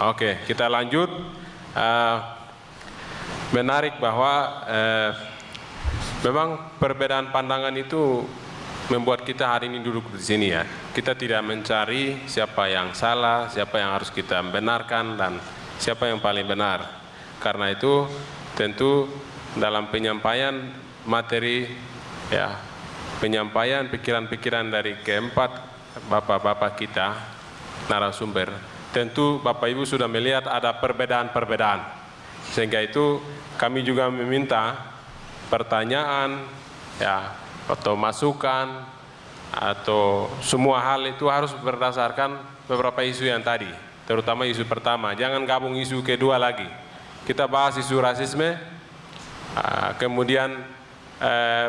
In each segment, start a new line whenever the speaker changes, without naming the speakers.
Oke, kita lanjut. Menarik bahwa memang perbedaan pandangan itu membuat kita hari ini duduk di sini ya. Kita tidak mencari siapa yang salah, siapa yang harus kita benarkan, dan siapa yang paling benar. Karena itu tentu dalam penyampaian materi ya, penyampaian pikiran-pikiran dari keempat bapak-bapak kita narasumber, tentu Bapak Ibu sudah melihat ada perbedaan-perbedaan. Sehingga itu kami juga meminta pertanyaan ya, atau masukan atau semua hal itu harus berdasarkan beberapa isu yang tadi, terutama isu pertama. Jangan gabung isu kedua lagi. Kita bahas isu rasisme, kemudian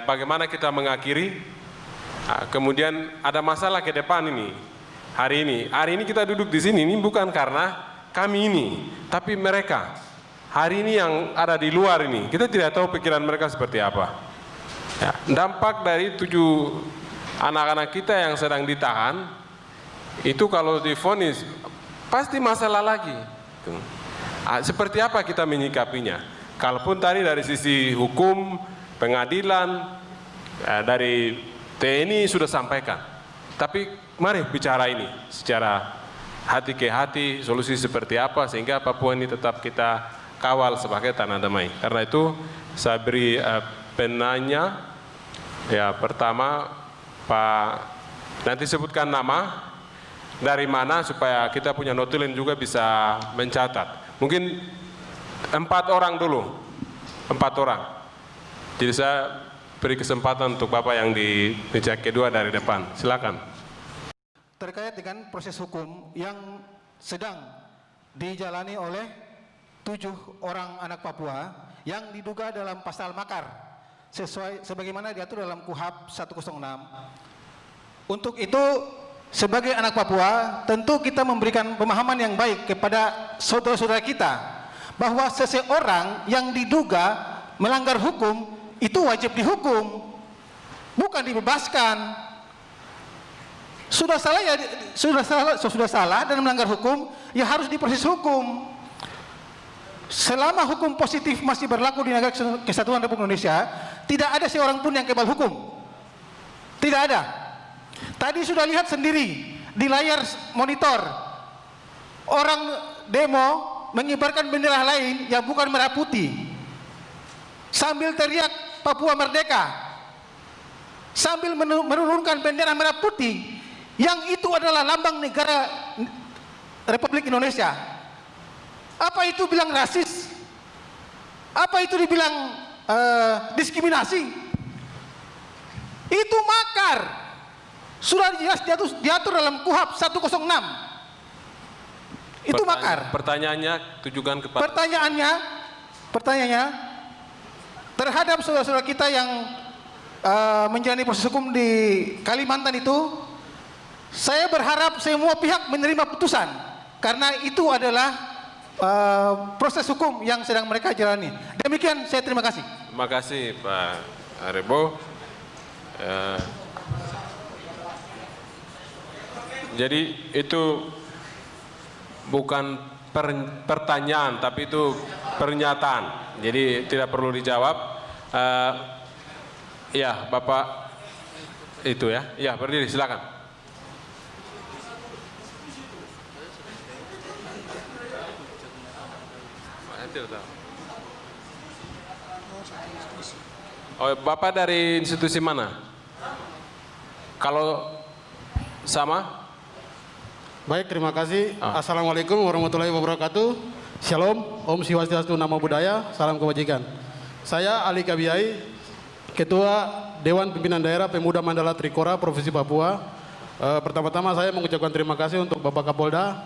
bagaimana kita mengakhiri, kemudian ada masalah ke depan ini. Hari ini kita duduk di sini ini bukan karena kami ini, tapi mereka. Hari ini yang ada di luar ini, kita tidak tahu pikiran mereka seperti apa. Ya, dampak dari 7 anak-anak kita yang sedang ditahan, itu kalau divonis pasti masalah lagi. Seperti apa kita menyikapinya? Kalaupun tadi dari sisi hukum, pengadilan, dari TNI sudah sampaikan. Tapi mari bicara ini secara hati ke hati, solusi seperti apa sehingga Papua ini tetap kita kawal sebagai tanah damai. Karena itu saya beri penanya. Ya, pertama Pak, nanti sebutkan nama, dari mana supaya kita punya notulen juga bisa mencatat. Mungkin 4 orang dulu, 4 orang. Jadi saya beri kesempatan untuk Bapak yang di meja kedua dari depan. Silakan.
Terkait dengan proses hukum yang sedang dijalani oleh 7 orang anak Papua yang diduga dalam pasal makar sesuai sebagaimana diatur dalam KUHP 106. Untuk itu sebagai anak Papua tentu kita memberikan pemahaman yang baik kepada saudara-saudara kita bahwa seseorang yang diduga melanggar hukum itu wajib dihukum, bukan dibebaskan. Sudah salah dan melanggar hukum ya harus diproses hukum. Selama hukum positif masih berlaku di negara Kesatuan Republik Indonesia, tidak ada seorang pun yang kebal hukum. Tidak ada. Tadi sudah lihat sendiri di layar monitor, orang demo mengibarkan bendera lain yang bukan merah putih, sambil teriak Papua Merdeka, sambil menurunkan bendera merah putih, yang itu adalah lambang negara Republik Indonesia. Apa itu bilang rasis? Apa itu dibilang diskriminasi? Itu makar. Sudah jelas diatur dalam KUHP 106. Itu makar.
Pertanyaannya tujukan kepada
Pertanyaannya terhadap saudara-saudara kita yang menjalani proses hukum di Kalimantan itu, saya berharap semua pihak menerima putusan karena itu adalah proses hukum yang sedang mereka jalani. Demikian, saya terima kasih.
Terima kasih Pak Arebo. Jadi itu bukan pertanyaan, tapi itu pernyataan. Jadi tidak perlu dijawab. Ya, Bapak itu ya. Ya, berdiri, silakan. Oh, Bapak dari institusi mana? Kalau sama?
Baik, terima kasih. Assalamualaikum warahmatullahi wabarakatuh. Shalom, Om Swastiastu, Namo Buddhaya, salam kebajikan. Saya Ali Kabiai, Ketua Dewan Pimpinan Daerah Pemuda Mandala Trikora Provinsi Papua. Pertama-tama saya mengucapkan terima kasih untuk Bapak Kapolda,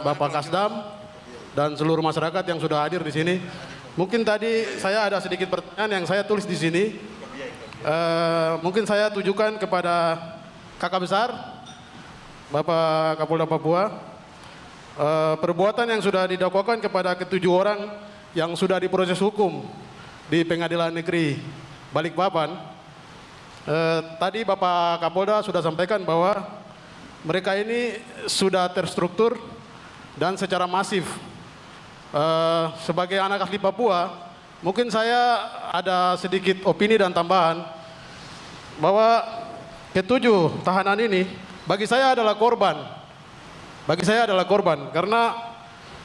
Bapak Kasdam, dan seluruh masyarakat yang sudah hadir di sini. Mungkin tadi saya ada sedikit pertanyaan yang saya tulis di sini. Mungkin saya tujukan kepada Kakak Besar, Bapak Kapolda Papua. Perbuatan yang sudah didakwakan kepada ke-7 orang yang sudah diproses hukum di Pengadilan Negeri Balikpapan. Tadi Bapak Kapolda sudah sampaikan bahwa mereka ini sudah terstruktur dan secara masif. Sebagai anak asli Papua, mungkin saya ada sedikit opini dan tambahan bahwa ketujuh tahanan ini bagi saya adalah korban. Bagi saya adalah korban karena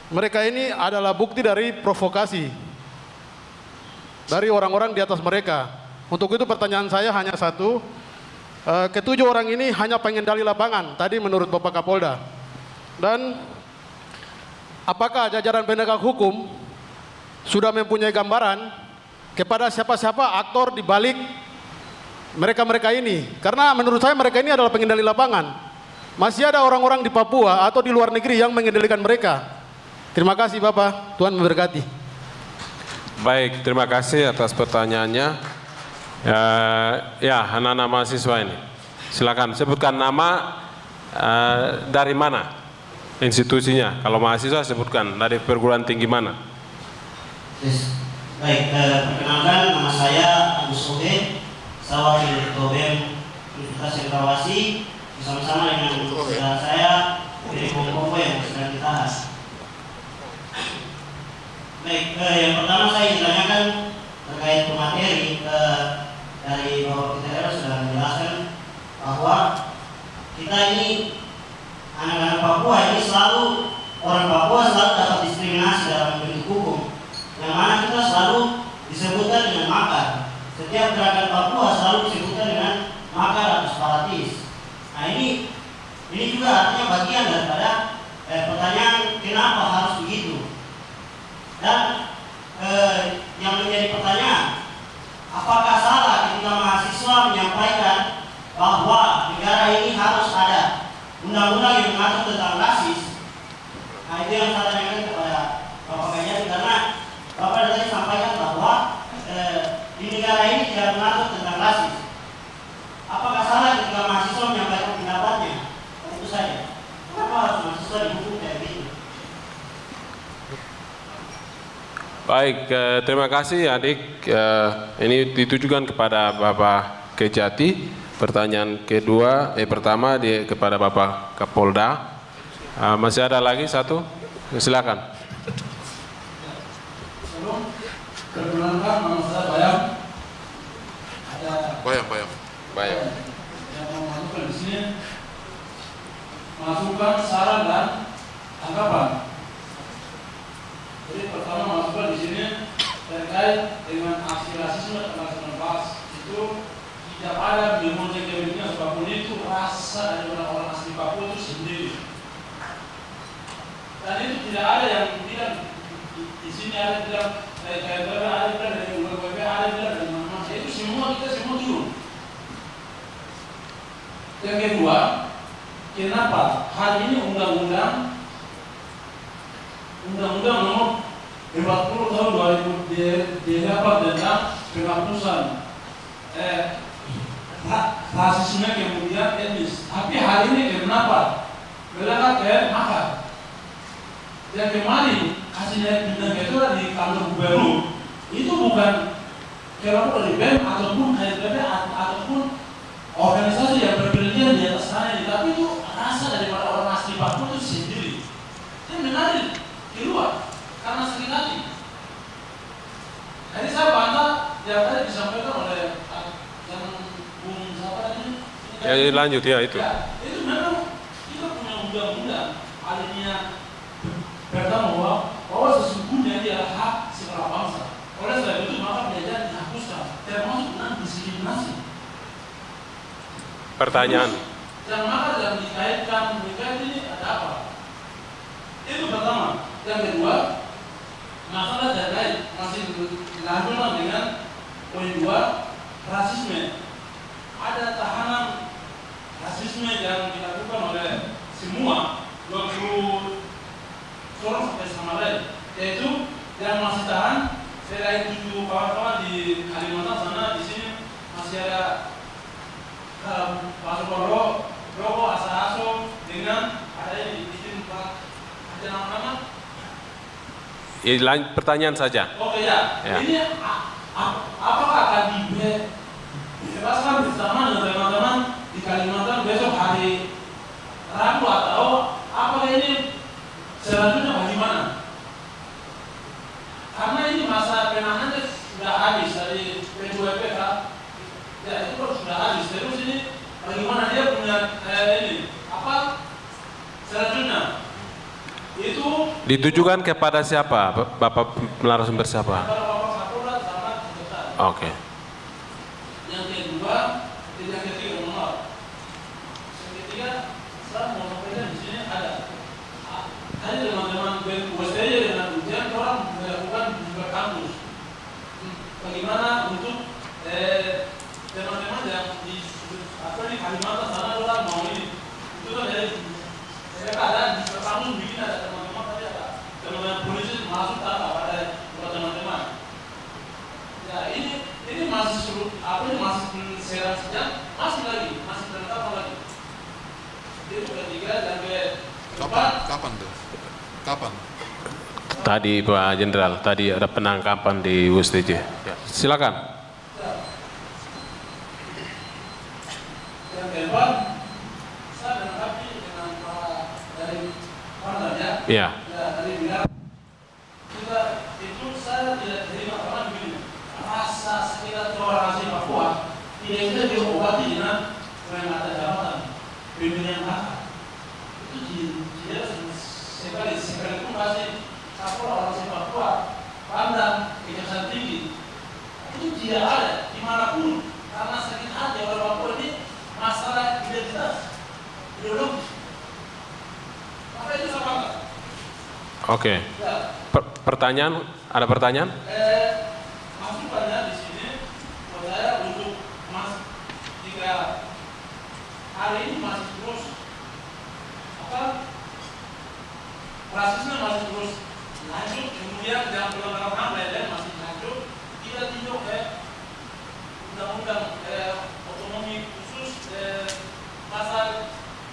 mereka ini adalah bukti dari provokasi dari orang-orang di atas mereka. Untuk itu pertanyaan saya hanya satu, ketujuh orang ini hanya pengendali lapangan tadi menurut Bapak Kapolda. Dan apakah jajaran penegak hukum sudah mempunyai gambaran kepada siapa-siapa aktor di balik mereka-mereka ini? Karena menurut saya mereka ini adalah pengendali lapangan. Masih ada orang-orang di Papua atau di luar negeri yang mengendalikan mereka. Terima kasih Bapak, Tuhan memberkati.
Baik, terima kasih atas pertanyaannya. Ya, anak-anak mahasiswa ini, silakan sebutkan nama, dari mana institusinya. Kalau mahasiswa sebutkan dari perguruan tinggi mana.
Baik, perkenalkan nama saya Agus Obe, saya wakil Ketua BEM Universitas Cendrawasih, bersama-sama dengan saudara saya Piri Kompo yang sedang ditahan. Baik, yang pertama saya ditanyakan terkait materi dari Bapak Peter sudah menjelaskan bahwa kita ini anak-anak Papua ini selalu, orang Papua selalu dapat diskriminasi dalam bentuk hukum, yang mana kita selalu disebutkan dengan makar. Setiap gerakan Papua selalu disebutkan dengan makar atau separatis. Nah ini juga artinya bagian daripada pertanyaan kenapa harus begitu. Dan yang menjadi pertanyaan, apakah salah ketika mahasiswa menyampaikan bahwa negara ini harus ada undang-undang yang mengatur tentang rasis? Nah itu yang saya tanyakan kepada Bapak Kajati, karena Bapak tadi sampaikan bahwa di negara ini tidak mengatur tentang rasis. Apakah salah ketika mahasiswa menyampaikan pendapatnya? Itu saja. Kenapa harus mahasiswa dihukum kayak gitu?
Baik, terima kasih adik. Ini ditujukan kepada Bapak Kejati. Pertanyaan kedua, pertama kepada Bapak Kapolda. Masih ada lagi satu? Silakan.
Perkenalkan, nama saya Bayam.
Bayam.
Yang mau masukkan di sini, masukan, saran dan tanggapan. Jadi pertama masukan di sini terkait dengan aksi rasisme tanggal 19 itu tidak ada di Montevideo apapun itu rasa dari orang-orang asli Papua itu sendiri. Dan itu tidak ada yang bilang di sini ada bilang kayak ada bilang dari UWB, ada bilang dari mana-mana. Itu semua kita semua turun. Yang kedua, kenapa hari ini undang-undang nomor 40 tahun 2000 didapat tentang penghapusan rasisme kemudian etnis. Tapi hari ini kenapa mereka kayak makar? Yang kemarin hasilnya bintang itu di kantor gubernur itu bukan kelompok dari BEM ataupun HSBB ataupun organisasi yang berpendidikan di atas sana, tapi itu rasa daripada orang asli Papua itu sendiri. Dia mengalir keluar karena sakit hati. Jadi saya bantah yang tadi disampaikan oleh yang Bung siapa ini.
Ya, lanjut ya itu.
Ya, itu memang kita punya undang-undang alinea pertama bahwa sesungguhnya dia hak segala bangsa. Oleh sebab itu maka belajar dihapuskan, termasuk dengan diskriminasi.
Pertanyaan.
Yang maka yang dikaitkan ini ada apa? Itu pertama. Yang kedua, masalah terkait masih dilanjutkan dengan poin 2, rasisme. Ada tahanan rasisme yang dilakukan oleh semua 20 orang sampai sama lain, yaitu yang masih tahan selain 7 kawan-kawan di Kalimantan sana, di sini masih ada Pak Sokoro, Roko, Asahaso, dengan ada yang dibikin Pak, ada nama-nama.
Pertanyaan saja.
Oke ya. Ini apakah akan dibebaskan bersama dengan teman-teman di Kalimantan besok hari Rabu, atau apakah ini selanjutnya bagaimana? Karena ini masa penanganannya sudah habis dari P2PK, ya itu kan sudah habis. Terus ini bagaimana dia punya ini apa? Selanjutnya itu
Ditujukan kepada siapa? Bapak narasumber siapa?
kepada Bapak Kapolda sama Sekretaris.
Oke.
Yang kedua, yang ketiga menolak. Yang ketiga, saya mau sampaikan di sini ada teman-teman USTJ dengan ujian orang melakukan juga kampus. Bagaimana untuk teman-teman yang di Kalimantan sana orang mau ini, itu kan dari mereka ada di kampus bikin ada teman-teman tadi ada teman-teman polisi masuk tanpa pada teman-teman. Ya ini masih suruh apa ini masih serang sejak masih tertangkap lagi. Itu ketiga dan keempat.
Kapan tuh? Kapan?
Tadi Pak Jenderal, tadi ada penangkapan di USTJ. Ya. Silakan.
Yang keempat, saya menangkapi dengan dari partner ya.
Ya.
Ya dari bilang kita itu saya tidak terima karena begini. Rasa sekitar toleransi Papua tidak bisa diobati dengan pengangkatan jabatan pimpinan hak. Itu tidak sekalipun masih Kapolda orang Papua pandang kejaksaan tinggi itu tidak ada dimanapun karena sakit hati orang Papua ini masalah identitas ideologis. Maka itu sama enggak?
Oke.
Ya.
Pertanyaan? Ada pertanyaan?
Masukannya di sini buat saya untuk jika hari ini masih terus rasisme masih terus lanjut, kemudian dalam pelanggaran HAM lain masih lanjut, kita tinjau undang-undang otonomi khusus pasal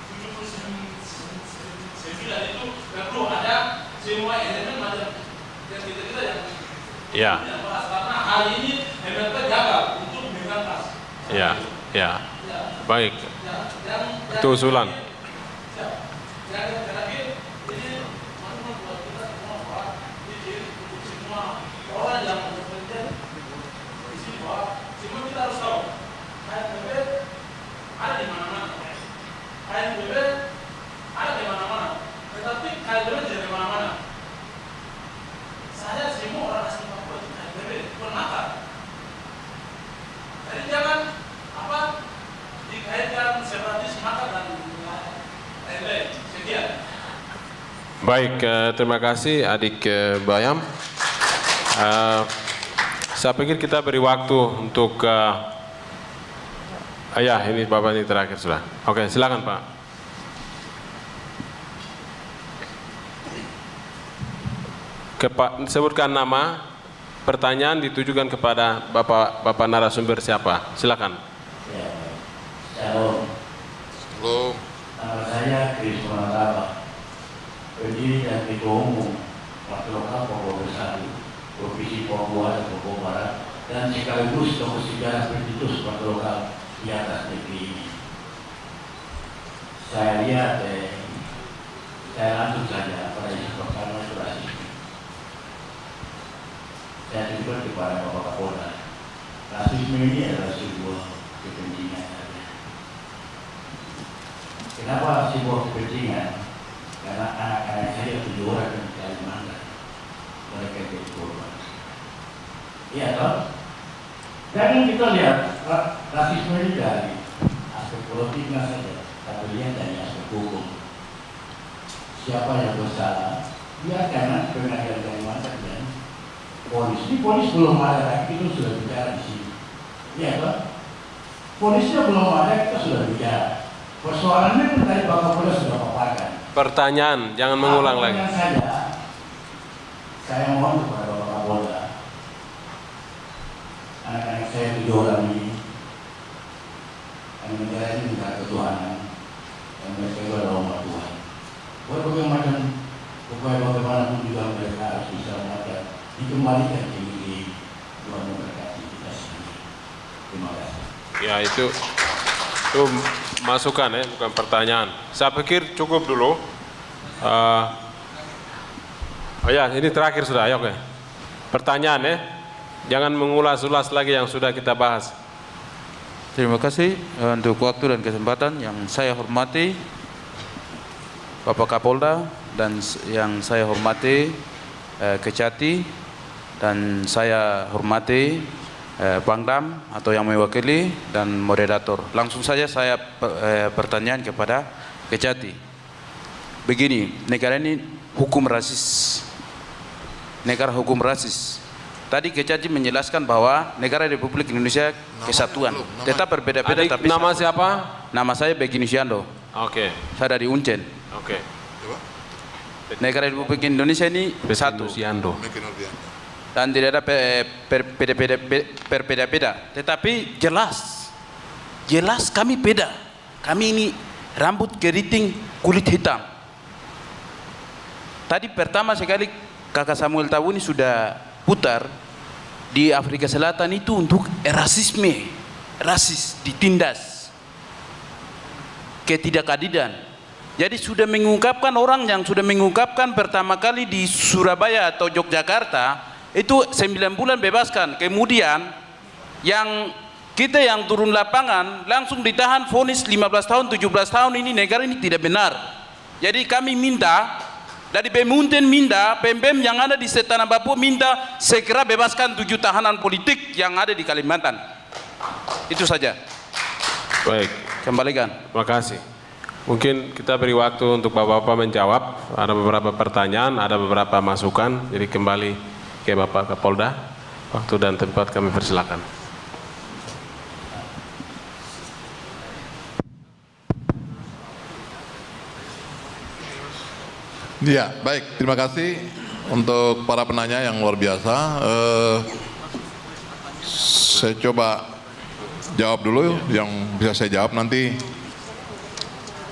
79 itu perlu ada semua elemen macam yang kita
Ya.
yang bahas karena hari ini MLP gagal untuk memberantas.
Ya. Ya. Baik. Itu usulan.
Yang terakhir, ini teman-teman buat kita semua bahwa ini untuk semua orang yang bekerja di sini bahwa semua kita harus tahu KNPB ada di mana-mana, KNPB ada di mana-mana, tetapi KNPB tidak di mana-mana. Saya semua orang asli Papua di KNPB pernah. Jadi jangan dikaitkan separatis maka dan lain-lain. Sekian.
Baik, terima kasih adik Bayam. Saya pikir kita beri waktu untuk ya ini Bapak ini terakhir sudah. Oke, silakan Pak. Sebutkan nama, pertanyaan ditujukan kepada Bapak narasumber siapa? Silakan.
Ya, Shalom.
Belum.
Nama saya Kris Monataba, pendiri dan ketua umum Partai Lokal Papua Bersatu, Provinsi Papua dan Papua Barat, dan sekaligus tokoh sejarah pencetus Partai Lokal di atas negeri ini. Saya lihat, saya langsung saja pada isu pertama itu rasisme. Saya tujukan kepada Bapak Kapolda, rasisme ini adalah sebuah kepentingan saja. Kenapa sebuah kepentingan? Karena anak-anak saya 7 orang di Kalimantan, mereka jadi korban. Iya toh? Jangan kita lihat rasisme ini dari aspek politiknya saja, tapi lihat dari aspek hukum. Siapa yang bersalah? Biarkan pengadilan Kalimantan dan polis. Ini polis belum ada, tapi kita sudah bicara di sini. Iya toh? Polisnya belum ada, kita sudah bicara. Persoalannya kan tadi Bapak Kapolda sudah paparkan.
Pertanyaan, jangan mengulang lagi.
Saya mohon kepada Bapak Kapolda, anak-anak saya 7 orang ini, yang menjalani minta ketuhanan, dan mereka itu adalah umat Tuhan. Bagaimanapun juga mereka harus bisa mengajar, dikembalikan ke negeri Tuhan memberkati kita sendiri. Terima kasih.
Ya itu masukan ya, bukan pertanyaan. Saya pikir cukup dulu. Oh ya, ini terakhir sudah, ayo oke. Pertanyaan ya, jangan mengulas-ulas lagi yang sudah kita bahas.
Terima kasih untuk waktu dan kesempatan. Yang saya hormati Bapak Kapolda dan yang saya hormati Kejati dan saya hormati Pangdam atau yang mewakili dan moderator. Langsung saja saya pertanyaan kepada Kejati. Begini, negara ini hukum rasis. Negara hukum rasis. Tadi Kejati menjelaskan bahwa negara Republik Indonesia kesatuan. Tetap berbeda-beda tapi
nama
satu.
siapa?
Nama saya Begini Siando.
Oke.
Saya dari Uncen.
Oke.
Negara Republik Indonesia ini satu.
Siando.
Dan tidak ada berbeda-beda. Tetapi jelas kami beda. Kami ini rambut keriting, kulit hitam. Tadi pertama sekali Kakak Samuel Tawuni sudah putar di Afrika Selatan itu untuk rasisme, rasis ditindas, ketidakadilan. Jadi sudah mengungkapkan orang yang sudah mengungkapkan pertama kali di Surabaya atau Yogyakarta itu 9 bulan bebaskan. Kemudian yang kita yang turun lapangan langsung ditahan vonis 15 tahun, 17 tahun. Ini negara ini tidak benar. Jadi kami minta dari Bemunten minta, Pem-Pem yang ada di Tanah Papua minta segera bebaskan 7 tahanan politik yang ada di Kalimantan. Itu saja.
Baik.
Kembalikan.
Terima kasih. Mungkin kita beri waktu untuk Bapak-Bapak menjawab. Ada beberapa pertanyaan, ada beberapa masukan. Jadi kembali ke Bapak Kapolda. Waktu dan tempat kami persilakan.
Ya, baik. Terima kasih untuk para penanya yang luar biasa. Saya coba jawab dulu yang bisa saya jawab. Nanti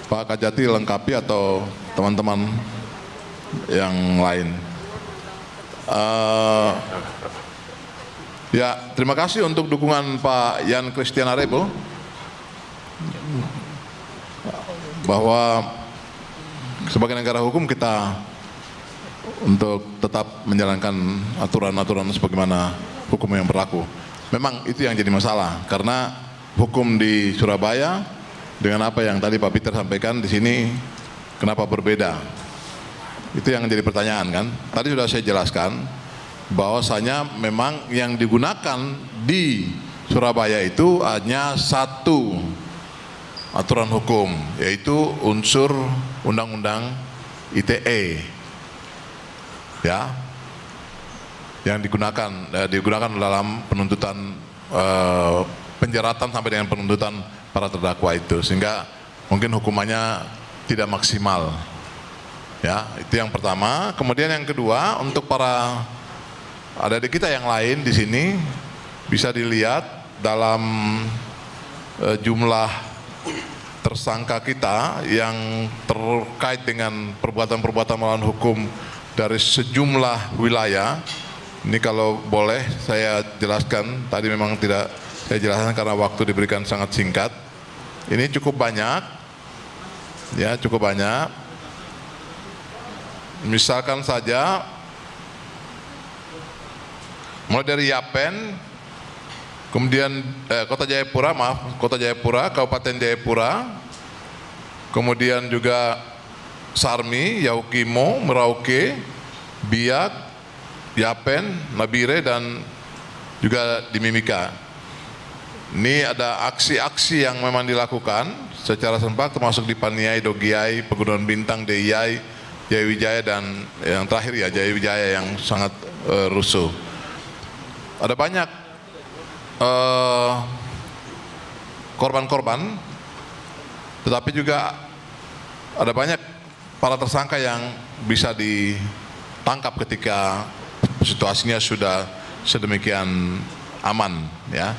Pak Kejati lengkapi atau teman-teman yang lain. Ya, terima kasih untuk dukungan Pak Yan Christian Arebo bahwa sebagai negara hukum kita untuk tetap menjalankan aturan-aturan sebagaimana hukum yang berlaku. Memang itu yang jadi masalah karena hukum di Surabaya dengan apa yang tadi Pak Peter sampaikan di sini kenapa berbeda? Itu yang jadi pertanyaan kan. Tadi sudah saya jelaskan bahwasanya memang yang digunakan di Surabaya itu hanya satu aturan hukum, yaitu unsur Undang-Undang ITE, ya, yang digunakan dalam penuntutan penjeratan sampai dengan penuntutan para terdakwa itu, sehingga mungkin hukumannya tidak maksimal, ya. Itu yang pertama. Kemudian yang kedua, untuk para adik kita yang lain di sini bisa dilihat dalam jumlah tersangka kita yang terkait dengan perbuatan-perbuatan melawan hukum dari sejumlah wilayah. Ini kalau boleh saya jelaskan, tadi memang tidak saya jelaskan karena waktu diberikan sangat singkat. Ini cukup banyak, ya, cukup banyak. Misalkan saja mulai dari Yapen, kemudian Kota Jayapura, Kabupaten Jayapura, kemudian juga Sarmi, Yaukimo, Merauke, Biak, Yapen, Nabire, dan juga di Mimika. Ini ada aksi-aksi yang memang dilakukan secara serempak, termasuk di Paniai, Dogiai, Pegunungan Bintang, Deyai, Jayawijaya, dan yang terakhir ya Jayawijaya yang sangat rusuh. Ada banyak korban-korban, tetapi juga ada banyak para tersangka yang bisa ditangkap ketika situasinya sudah sedemikian aman, ya.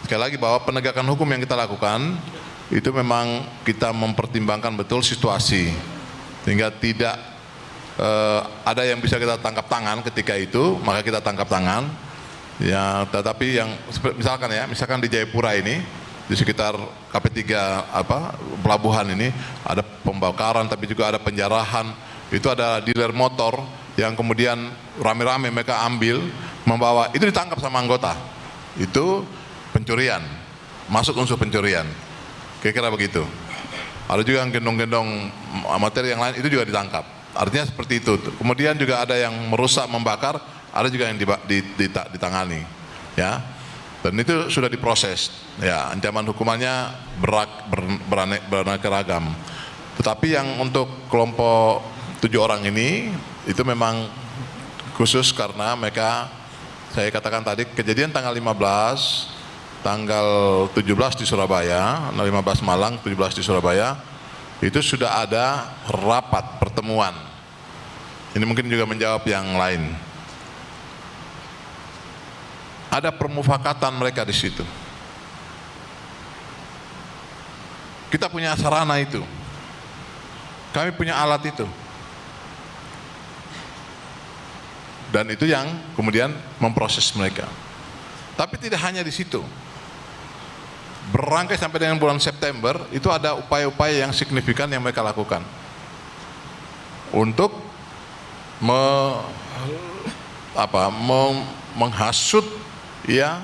Sekali lagi bahwa penegakan hukum yang kita lakukan itu memang kita mempertimbangkan betul situasi, sehingga tidak ada yang bisa kita tangkap tangan ketika itu, maka kita tangkap tangan. Ya, tetapi yang misalkan di Jayapura ini, di sekitar KP3 pelabuhan ini ada pembakaran, tapi juga ada penjarahan. Itu ada dealer motor yang kemudian rame-rame mereka ambil, membawa, itu ditangkap sama anggota. Itu pencurian, masuk unsur pencurian. Kira-kira begitu. Ada juga yang gendong-gendong materi yang lain, itu juga ditangkap. Artinya seperti itu. Kemudian juga ada yang merusak, membakar, ada juga yang ditangani. Ya. Dan itu sudah diproses. Ya, ancaman hukumannya beraneka ragam. Tetapi yang untuk kelompok 7 orang ini itu memang khusus karena mereka, saya katakan tadi, kejadian tanggal 15, tanggal 17 di Surabaya, 15 Malang, 17 di Surabaya, itu sudah ada rapat pertemuan. Ini mungkin juga menjawab yang lain. Ada permufakatan mereka di situ. Kita punya sarana itu. Kami punya alat itu. Dan itu yang kemudian memproses mereka. Tapi tidak hanya di situ. Berangkai sampai dengan bulan September, itu ada upaya-upaya yang signifikan yang mereka lakukan. Untuk menghasut, ya,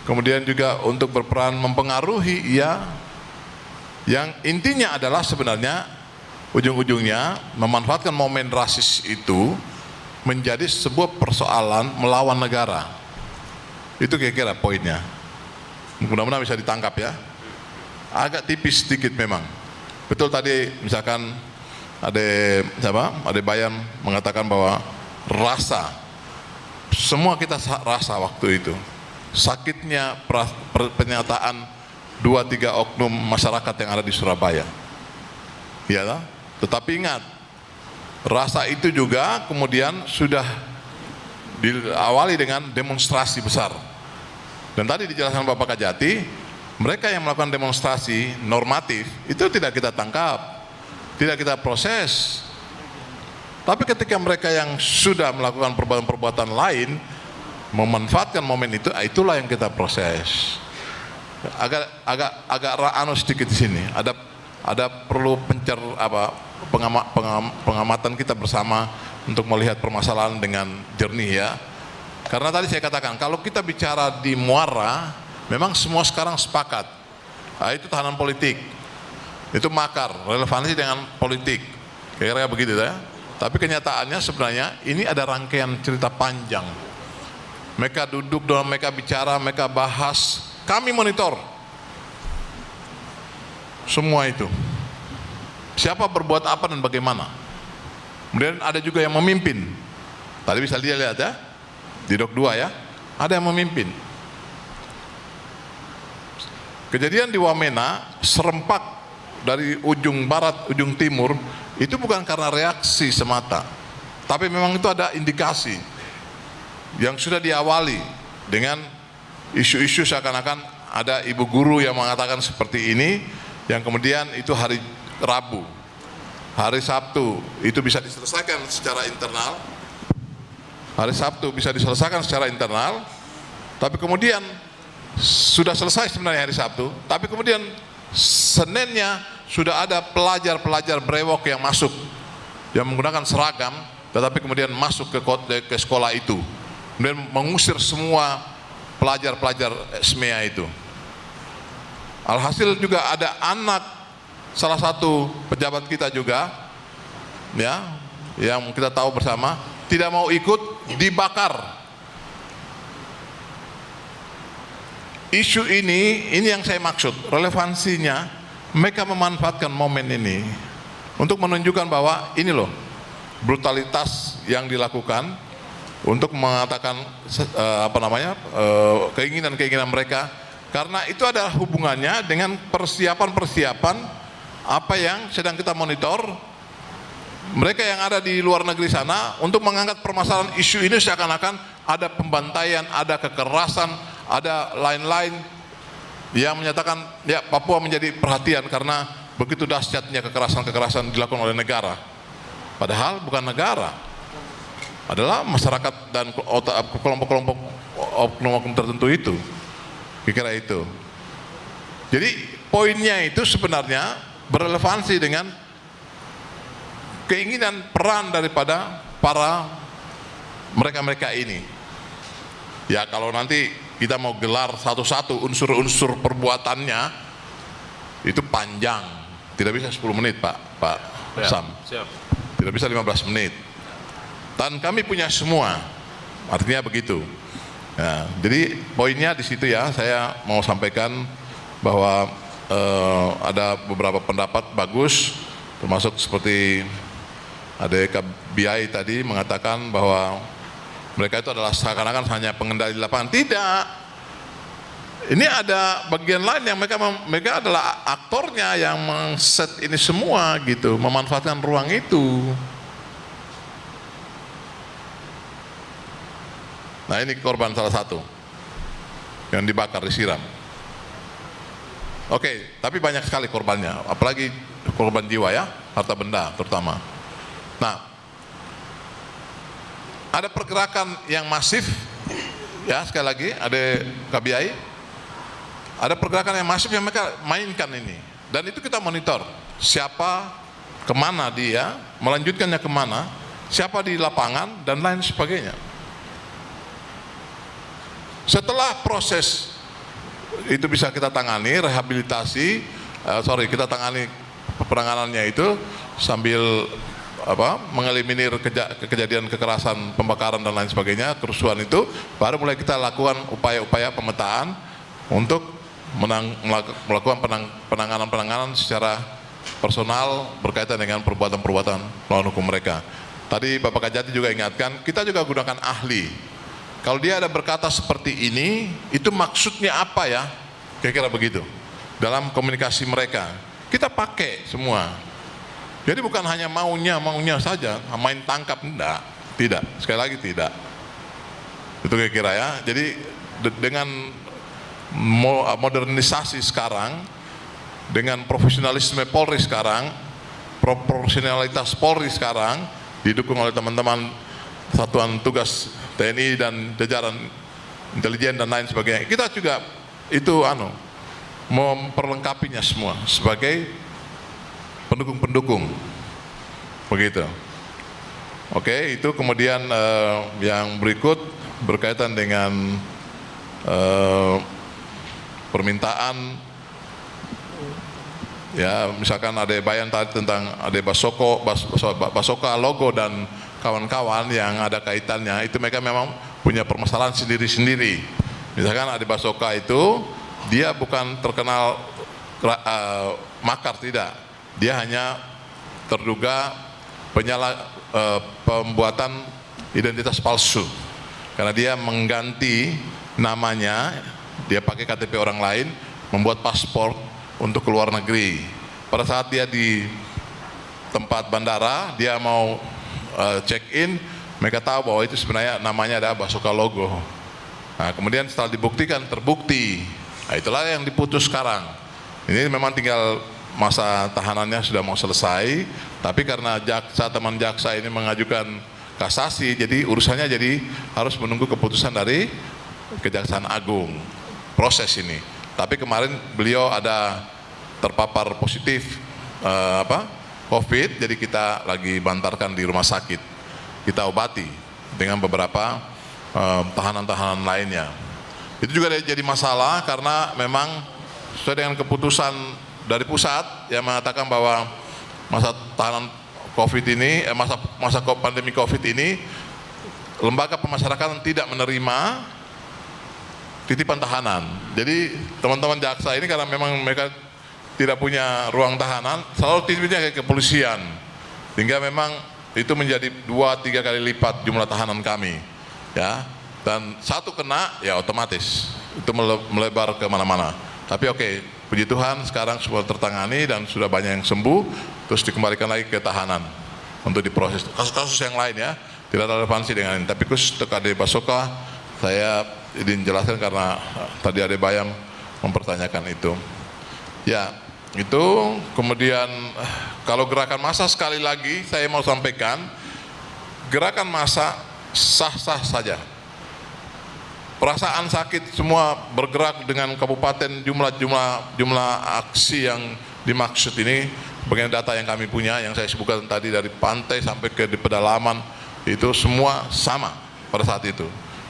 kemudian juga untuk berperan mempengaruhi, ya, yang intinya adalah sebenarnya ujung-ujungnya memanfaatkan momen rasis itu menjadi sebuah persoalan melawan negara. Itu kira-kira poinnya. Mudah-mudahan bisa ditangkap ya. Agak tipis sedikit memang. Betul tadi misalkan ada Bayan mengatakan bahwa rasa, semua kita rasa waktu itu sakitnya pernyataan 2-3 oknum masyarakat yang ada di Surabaya. Ya, tetapi ingat, rasa itu juga kemudian sudah diawali dengan demonstrasi besar. Dan tadi dijelaskan Bapak Kajati, mereka yang melakukan demonstrasi normatif itu tidak kita tangkap, tidak kita proses. Tapi ketika mereka yang sudah melakukan perbuatan-perbuatan lain memanfaatkan momen itu, itulah yang kita proses. Agak anu sedikit di sini. Ada perlu pengamatan kita bersama untuk melihat permasalahan dengan jernih ya. Karena tadi saya katakan, kalau kita bicara di muara, memang semua sekarang sepakat. Nah, itu tahanan politik, itu makar, relevansi dengan politik, kira-kira begitu ya. Tapi kenyataannya sebenarnya ini ada rangkaian cerita panjang. Mereka duduk dan mereka bicara, mereka bahas, kami monitor semua itu. Siapa berbuat apa dan bagaimana. Kemudian ada juga yang memimpin. Tadi bisa lihat ya, di Dok 2 ya, ada yang memimpin. Kejadian di Wamena serempak dari ujung barat, ujung timur, itu bukan karena reaksi semata, tapi memang itu ada indikasi yang sudah diawali dengan isu-isu seakan-akan ada ibu guru yang mengatakan seperti ini, yang kemudian itu hari Rabu, hari Sabtu itu bisa diselesaikan secara internal. Hari Sabtu bisa diselesaikan secara internal, tapi kemudian sudah selesai sebenarnya hari Sabtu, tapi kemudian Seninnya sudah ada pelajar-pelajar brewok yang masuk, yang menggunakan seragam, tetapi kemudian masuk ke sekolah itu, kemudian mengusir semua pelajar-pelajar SMEA itu. Alhasil juga ada anak salah satu pejabat kita juga, ya, yang kita tahu bersama, tidak mau ikut, dibakar. Isu ini yang saya maksud, relevansinya mereka memanfaatkan momen ini untuk menunjukkan bahwa ini loh brutalitas yang dilakukan untuk mengatakan keinginan-keinginan mereka, karena itu ada hubungannya dengan persiapan-persiapan apa yang sedang kita monitor. Mereka yang ada di luar negeri sana untuk mengangkat permasalahan isu ini seakan-akan ada pembantaian, ada kekerasan, ada lain-lain yang menyatakan ya Papua menjadi perhatian karena begitu dahsyatnya kekerasan-kekerasan dilakukan oleh negara. Padahal bukan negara, adalah masyarakat dan kelompok-kelompok oknum-oknum tertentu itu. Kira-kira itu. Jadi poinnya itu sebenarnya berrelevansi dengan keinginan peran daripada para mereka-mereka ini. Ya kalau nanti kita mau gelar satu-satu unsur-unsur perbuatannya, itu panjang, tidak bisa 10 menit Pak Sam, tidak bisa 15 menit. Dan kami punya semua, artinya begitu. Ya, jadi poinnya di situ ya, saya mau sampaikan bahwa ada beberapa pendapat bagus, termasuk seperti Adik Biai tadi mengatakan bahwa mereka itu adalah seakan-akan hanya pengendali lapangan. Tidak. Ini ada bagian lain yang mereka adalah aktornya yang meng-set ini semua gitu, memanfaatkan ruang itu. Nah ini korban salah satu yang dibakar, disiram. Oke, tapi banyak sekali korbannya, apalagi korban jiwa ya, harta benda terutama. Nah, ada pergerakan yang masif, ya sekali lagi, ada KBI, ada pergerakan yang masif yang mereka mainkan ini, dan itu kita monitor, siapa, kemana dia, melanjutkannya kemana, siapa di lapangan, dan lain sebagainya. Setelah proses itu bisa kita tangani, rehabilitasi, kita tangani penanganannya itu sambil mengeliminir kejadian kekerasan, pembakaran dan lain sebagainya, kerusuhan itu, baru mulai kita lakukan upaya-upaya pemetaan untuk melakukan penanganan secara personal berkaitan dengan perbuatan-perbuatan melawan hukum mereka. Tadi Bapak Kajati juga ingatkan, kita juga gunakan ahli. Kalau dia ada berkata seperti ini, itu maksudnya apa ya? Kira-kira begitu. Dalam komunikasi mereka, kita pakai semua. Jadi bukan hanya maunya saja, main tangkap, tidak, sekali lagi tidak. Itu kira-kira ya. Jadi dengan modernisasi sekarang, dengan profesionalisme Polri sekarang, proporsionalitas Polri sekarang, didukung oleh teman-teman Satuan Tugas TNI dan jajaran intelijen dan lain sebagainya, kita juga itu memperlengkapinya semua sebagai pendukung-pendukung, begitu. Oke, itu kemudian yang berikut berkaitan dengan permintaan, ya misalkan ada bayan tadi tentang ada Basoka logo dan kawan-kawan yang ada kaitannya, itu mereka memang punya permasalahan sendiri-sendiri. Misalkan ada Basoka itu dia bukan terkenal makar, tidak. Dia hanya terduga pembuatan identitas palsu, karena dia mengganti namanya, dia pakai KTP orang lain, membuat paspor untuk ke luar negeri. Pada saat dia di tempat bandara, dia mau check in, mereka tahu bahwa itu sebenarnya namanya ada Basoka logo. Nah, kemudian setelah dibuktikan, terbukti, nah itulah yang diputus sekarang. Ini memang tinggal masa tahanannya sudah mau selesai, tapi karena teman jaksa ini mengajukan kasasi, jadi urusannya jadi harus menunggu keputusan dari Kejaksaan Agung, proses ini. Tapi kemarin beliau ada terpapar positif COVID, jadi kita lagi bantarkan di rumah sakit, kita obati dengan beberapa tahanan-tahanan lainnya. Itu juga jadi masalah karena memang sesuai dengan keputusan dari pusat yang mengatakan bahwa masa tahanan COVID ini, masa pandemi COVID ini, lembaga pemasyarakatan tidak menerima titipan tahanan. Jadi teman-teman jaksa ini karena memang mereka tidak punya ruang tahanan, selalu titipnya ke kepolisian, sehingga memang itu menjadi 2-3 kali lipat jumlah tahanan kami, ya. Dan satu kena, ya otomatis itu melebar ke mana-mana. Tapi oke, puji Tuhan sekarang sudah tertangani dan sudah banyak yang sembuh, terus dikembalikan lagi ke tahanan untuk diproses. Kasus-kasus yang lain ya, tidak ada relevansi dengan ini. Tapi khusus untuk Ade Basoka, saya ingin jelaskan karena tadi Ade Bayam mempertanyakan itu. Ya, itu kemudian kalau gerakan massa sekali lagi saya mau sampaikan, gerakan massa sah-sah saja. Perasaan sakit semua bergerak dengan kabupaten, jumlah aksi yang dimaksud ini, bagian data yang kami punya, yang saya sebutkan tadi dari pantai sampai ke di pedalaman, itu semua sama pada saat itu,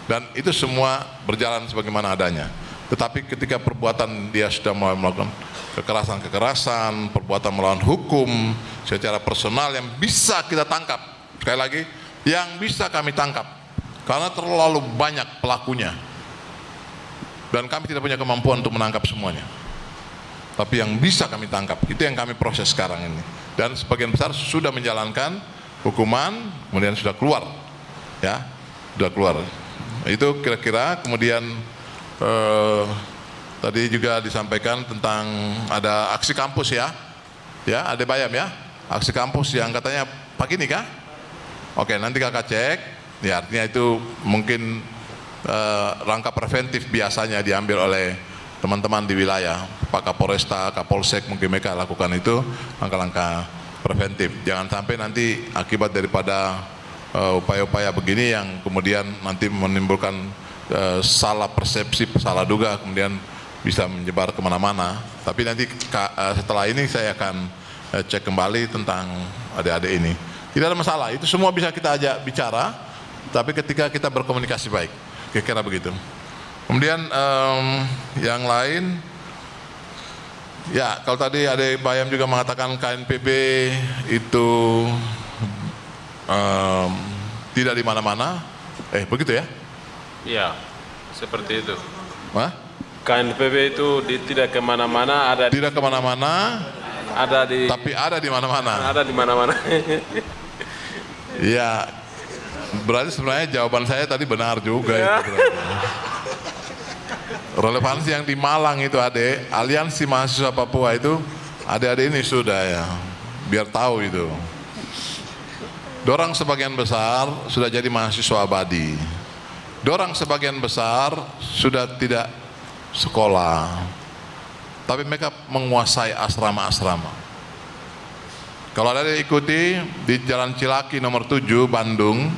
dan itu semua berjalan sebagaimana adanya. Tetapi ketika perbuatan dia sudah mulai melakukan kekerasan-kekerasan, perbuatan melawan hukum secara personal yang bisa kita tangkap, sekali lagi, yang bisa kami tangkap, karena terlalu banyak pelakunya, dan kami tidak punya kemampuan untuk menangkap semuanya. Tapi yang bisa kami tangkap, itu yang kami proses sekarang ini. Dan sebagian besar sudah menjalankan hukuman, kemudian sudah keluar, ya, sudah keluar. Itu kira-kira. Kemudian tadi juga disampaikan tentang ada aksi kampus, ya, ada bayam, ya, aksi kampus yang katanya pagi ini kah? Oke, nanti kakak cek. Ya, artinya itu mungkin langkah preventif biasanya diambil oleh teman-teman di wilayah, Pak Kapolresta, Kapolsek, mungkin mereka lakukan itu langkah-langkah preventif. Jangan sampai nanti akibat daripada upaya-upaya begini yang kemudian nanti menimbulkan salah persepsi, salah duga, kemudian bisa menyebar kemana-mana. Tapi nanti setelah ini saya akan cek kembali tentang adik-adik ini. Tidak ada masalah, itu semua bisa kita ajak bicara, tapi ketika kita berkomunikasi baik, kira-kira begitu. Kemudian yang lain, ya, kalau tadi ada Bayam juga mengatakan KNPB itu tidak di mana-mana, begitu ya?
Iya, seperti itu.
Hah?
KNPB itu tidak kemana-mana, ada
tidak kemana-mana,
ada di,
tapi ada di mana-mana.
Ada di mana-mana.
Ya, berarti sebenarnya jawaban saya tadi benar juga itu. Relevansi yang di Malang itu adik, Aliansi Mahasiswa Papua itu, adik-adik ini sudah, ya, biar tahu itu. Dorang sebagian besar sudah jadi mahasiswa abadi. Dorang sebagian besar sudah tidak sekolah, tapi mereka menguasai asrama-asrama. Kalau ada yang ikuti di Jalan Cilaki nomor 7 Bandung,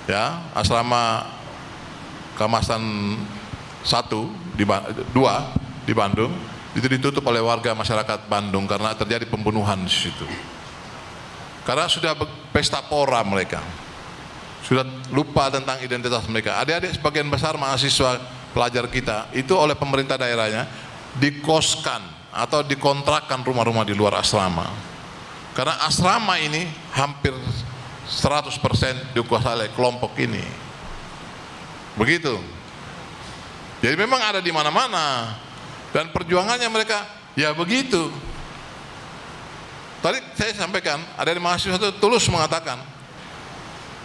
ya, asrama Kamasan 2 di Bandung, itu ditutup oleh warga masyarakat Bandung karena terjadi pembunuhan di situ. Karena sudah pesta pora mereka, sudah lupa tentang identitas mereka. Adik-adik sebagian besar mahasiswa pelajar kita itu oleh pemerintah daerahnya dikoskan atau dikontrakkan rumah-rumah di luar asrama. Karena asrama ini hampir 100% dikuasai oleh kelompok ini. Begitu. Jadi memang ada di mana-mana, dan perjuangannya mereka ya begitu. Tadi saya sampaikan, ada di mahasiswa itu tulus mengatakan,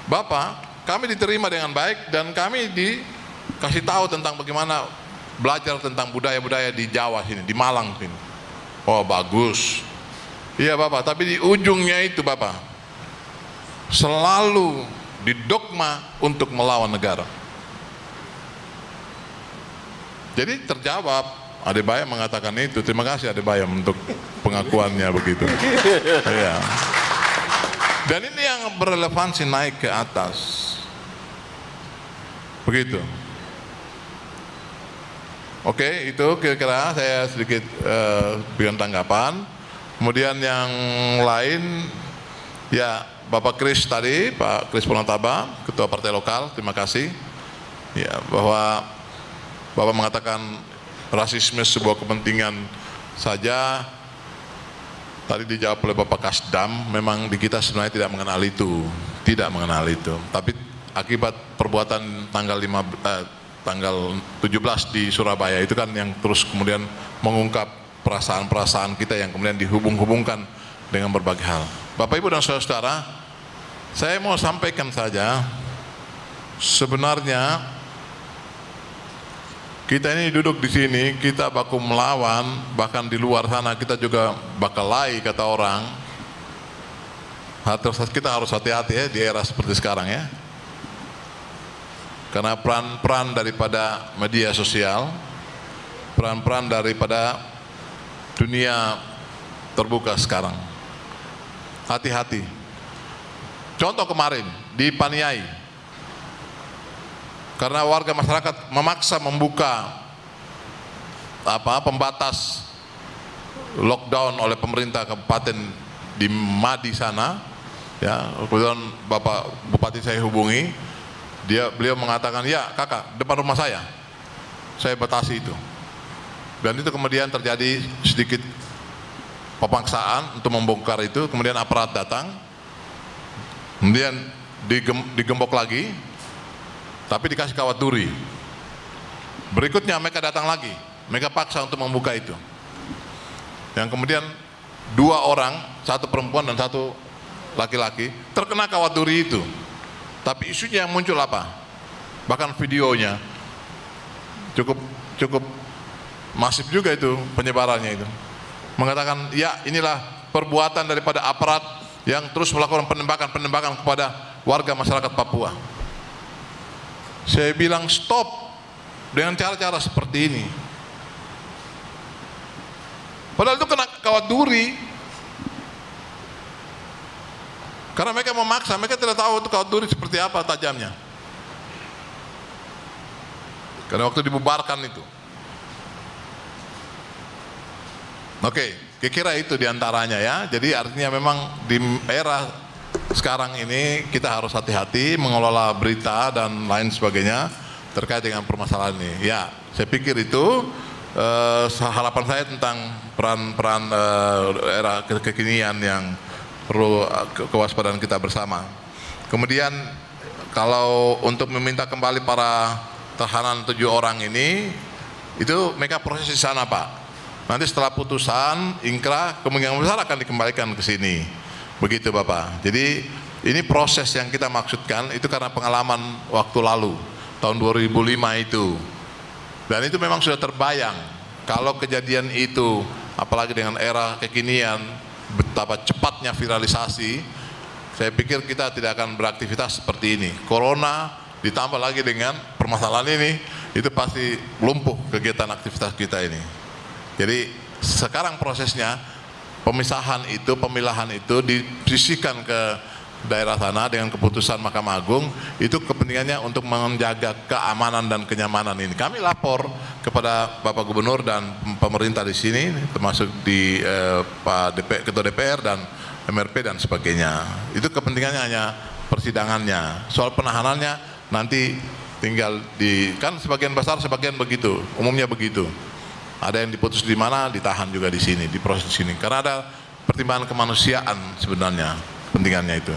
Bapak, kami diterima dengan baik dan kami dikasih tahu tentang bagaimana belajar tentang budaya-budaya di Jawa sini, di Malang sini. Oh, bagus. Iya Bapak, tapi di ujungnya itu Bapak selalu didogma untuk melawan negara. Jadi terjawab, Ade Bayam mengatakan itu. Terima kasih Ade Bayam untuk pengakuannya begitu. Ya. Dan ini yang berrelevansi naik ke atas. Begitu. Oke, itu kira-kira saya sedikit berikan tanggapan. Kemudian yang lain, ya, Bapak Kris tadi, Pak Kris Purnataba, Ketua Partai Lokal, terima kasih. Ya, bahwa Bapak mengatakan rasisme sebuah kepentingan saja. Tadi dijawab oleh Bapak Kasdam, memang di kita sebenarnya tidak mengenal itu, Tapi akibat perbuatan tanggal 17 di Surabaya itu kan yang terus kemudian mengungkap perasaan-perasaan kita yang kemudian dihubung-hubungkan dengan berbagai hal. Bapak Ibu dan saudara-saudara, saya mau sampaikan saja, sebenarnya kita ini duduk di sini, kita baku melawan, bahkan di luar sana kita juga bakalai kata orang. Kita harus hati-hati ya di era seperti sekarang ya. Karena peran-peran daripada media sosial, peran-peran daripada dunia terbuka sekarang. Hati-hati. Contoh kemarin di Paniai, karena warga masyarakat memaksa membuka pembatas lockdown oleh pemerintah kabupaten di Madi sana, Ya, kebetulan Bapak Bupati saya hubungi, beliau mengatakan, ya kakak, depan rumah saya batasi itu. Dan itu kemudian terjadi sedikit pemaksaan untuk membongkar itu, kemudian aparat datang, kemudian digembok lagi, tapi dikasih kawat duri. Berikutnya mereka datang lagi, mereka paksa untuk membuka itu. Yang kemudian 2 orang, 1 perempuan dan 1 laki-laki, terkena kawat duri itu. Tapi isunya yang muncul apa? Bahkan videonya cukup masif juga itu penyebarannya itu. Mengatakan, ya inilah perbuatan daripada aparat yang terus melakukan penembakan kepada warga masyarakat Papua. Saya bilang stop dengan cara-cara seperti ini. Padahal itu kena kawat duri. Karena mereka memaksa, mereka tidak tahu itu kawat duri seperti apa tajamnya. Karena waktu dibubarkan itu. Oke, kira-kira itu diantaranya ya. Jadi artinya memang di era sekarang ini kita harus hati-hati mengelola berita dan lain sebagainya terkait dengan permasalahan ini. Ya, saya pikir itu harapan saya tentang peran era kekinian yang perlu kewaspadaan kita bersama. Kemudian kalau untuk meminta kembali para tahanan 7 orang ini, itu mereka proses di sana Pak. Nanti setelah putusan ingkrah, kemungkinan besar akan dikembalikan ke sini. Begitu Bapak. Jadi ini proses yang kita maksudkan itu karena pengalaman waktu lalu, tahun 2005 itu. Dan itu memang sudah terbayang kalau kejadian itu, apalagi dengan era kekinian, betapa cepatnya viralisasi, saya pikir kita tidak akan beraktivitas seperti ini. Corona ditambah lagi dengan permasalahan ini, itu pasti lumpuh kegiatan aktivitas kita ini. Jadi sekarang prosesnya pemisahan itu, pemilahan itu disisihkan ke daerah sana dengan keputusan Mahkamah Agung, itu kepentingannya untuk menjaga keamanan dan kenyamanan ini. Kami lapor kepada Bapak Gubernur dan pemerintah di sini, termasuk di Ketua DPR dan MRP dan sebagainya. Itu kepentingannya hanya persidangannya. Soal penahanannya nanti tinggal kan sebagian besar sebagian begitu, umumnya begitu. Ada yang diputus di mana, ditahan juga di sini, diproses di sini. Karena ada pertimbangan kemanusiaan sebenarnya, pentingannya itu.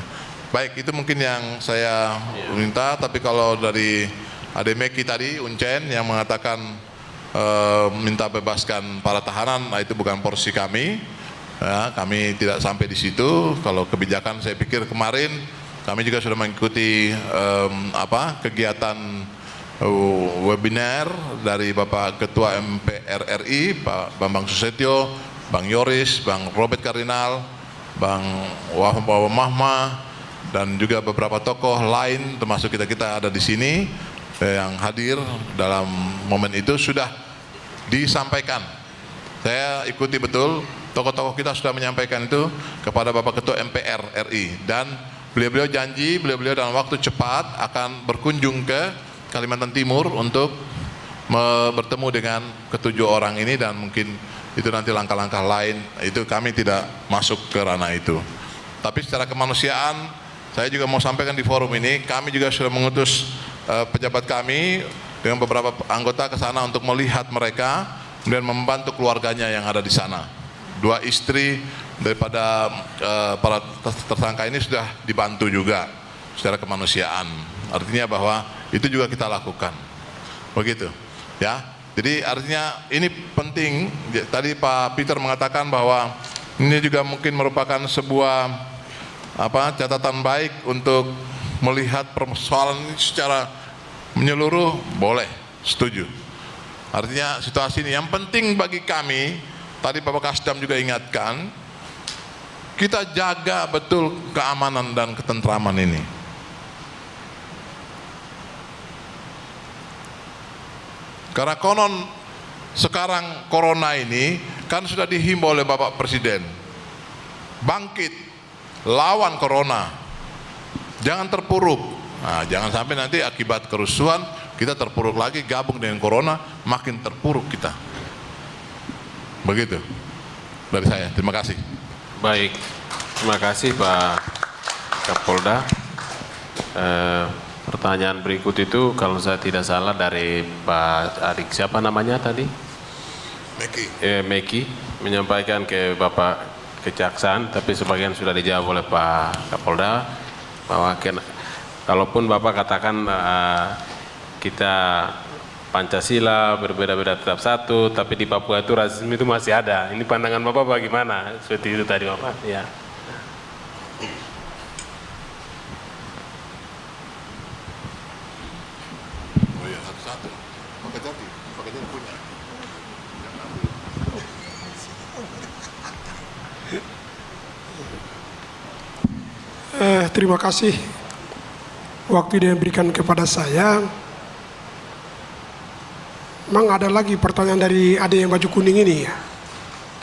Baik, itu mungkin yang saya minta. Tapi kalau dari Ade Meki tadi, Uncen yang mengatakan minta bebaskan para tahanan, nah itu bukan porsi kami. Ya, kami tidak sampai di situ. Kalau kebijakan, saya pikir kemarin kami juga sudah mengikuti kegiatan webinar dari Bapak Ketua MPR RI, Pak Bambang Susetio, Bang Yoris, Bang Robert Kardinal, Bang Wahab Mahma, dan juga beberapa tokoh lain, termasuk kita ada di sini yang hadir dalam momen itu sudah disampaikan. Saya ikuti betul, tokoh-tokoh kita sudah menyampaikan itu kepada Bapak Ketua MPR RI, dan beliau-beliau janji, beliau-beliau dalam waktu cepat akan berkunjung ke Kalimantan Timur untuk bertemu dengan ke-7 orang ini, dan mungkin itu nanti langkah-langkah lain, itu kami tidak masuk ke ranah itu. Tapi secara kemanusiaan, saya juga mau sampaikan di forum ini, kami juga sudah mengutus pejabat kami dengan beberapa anggota ke sana untuk melihat mereka, kemudian membantu keluarganya yang ada di sana. 2 istri daripada para tersangka ini sudah dibantu juga secara kemanusiaan. Artinya bahwa itu juga kita lakukan, begitu, ya. Jadi artinya ini penting. Tadi Pak Peter mengatakan bahwa ini juga mungkin merupakan sebuah catatan baik untuk melihat persoalan ini secara menyeluruh. Boleh, setuju. Artinya situasi ini yang penting bagi kami. Tadi Bapak Kasdam juga ingatkan, kita jaga betul keamanan dan ketentraman ini. Karena konon sekarang corona ini kan sudah dihimbau oleh Bapak Presiden, bangkit, lawan corona, jangan terpuruk. Nah, jangan sampai nanti akibat kerusuhan kita terpuruk lagi, gabung dengan corona, makin terpuruk kita. Begitu dari saya, terima kasih.
Baik, terima kasih Pak Kapolda. Pertanyaan berikut itu kalau saya tidak salah dari Pak Adik, siapa namanya tadi? Meki menyampaikan ke Bapak Kejaksaan, tapi sebagian sudah dijawab oleh Pak Kapolda bahwa kalaupun Bapak katakan kita Pancasila berbeda-beda tetap satu, tapi di Papua itu rasisme itu masih ada. Ini pandangan Bapak bagaimana? Seperti itu tadi Bapak. Ya.
Oh iya, satu-satu. Pakai jati punya.
Terima kasih waktu yang diberikan kepada saya. Memang ada lagi pertanyaan dari adik yang baju kuning ini ya,